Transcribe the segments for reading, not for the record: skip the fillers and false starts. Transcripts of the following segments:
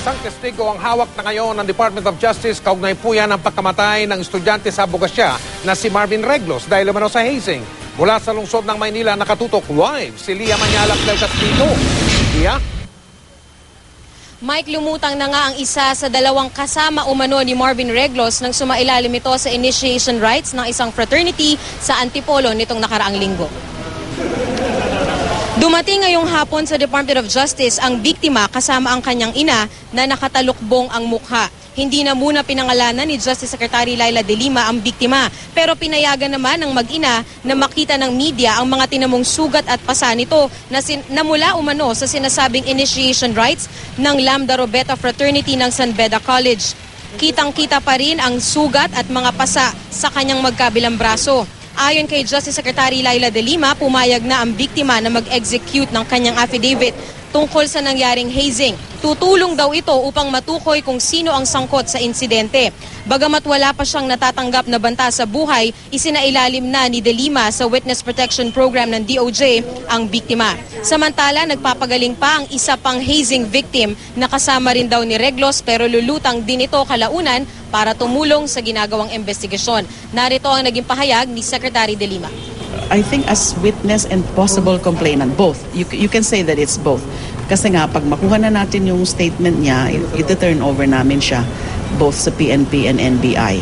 Isang testigo ang hawak na ngayon ng Department of Justice kaugnay po yan ang pagkamatay ng estudyante sa Abogasya na si Marvin Reglos dahil umano sa hazing. Mula sa lungsod ng Maynila, nakatutok live si Lia Manyalak del Castillo. Lia? Mike, lumutang na nga ang isa sa dalawang kasama umano ni Marvin Reglos nang sumailalim ito sa initiation rites ng isang fraternity sa Antipolo nitong nakaraang linggo. Dumating ngayong hapon sa Department of Justice ang biktima kasama ang kanyang ina na nakatalukbong ang mukha. Hindi na muna pinangalanan ni Justice Secretary Leila De Lima ang biktima, pero pinayagan naman ng mag-ina na makita ng media ang mga tinamong sugat at pasa nito na mula umano sa sinasabing initiation rites ng Lambda Robeta Fraternity ng San Beda College. Kitang-kita pa rin ang sugat at mga pasa sa kanyang magkabilang braso. Ayon kay Justice Secretary Leila De Lima, pumayag na ang biktima na mag-execute ng kanyang affidavit tungkol sa nangyaring hazing. Tutulong daw ito upang matukoy kung sino ang sangkot sa insidente. Bagamat wala pa siyang natatanggap na banta sa buhay, isinailalim na ni De Lima sa Witness Protection Program ng DOJ ang biktima. Samantala, nagpapagaling pa ang isa pang hazing victim na kasama rin daw ni Reglos pero lulutang din ito kalaunan para tumulong sa ginagawang investigasyon. Narito ang naging pahayag ni Secretary De Lima. I think as witness and possible complainant, both. You can say that it's both. Kasi nga, pag makuha na natin yung statement niya, iti-turn over namin siya both sa PNP and NBI.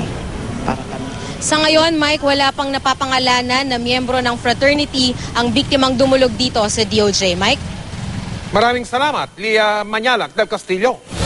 Sa ngayon, Mike, wala pang napapangalanan na miyembro ng fraternity ang biktimang dumulog dito sa DOJ. Mike? Maraming salamat, Lia Manyalak del Castillo.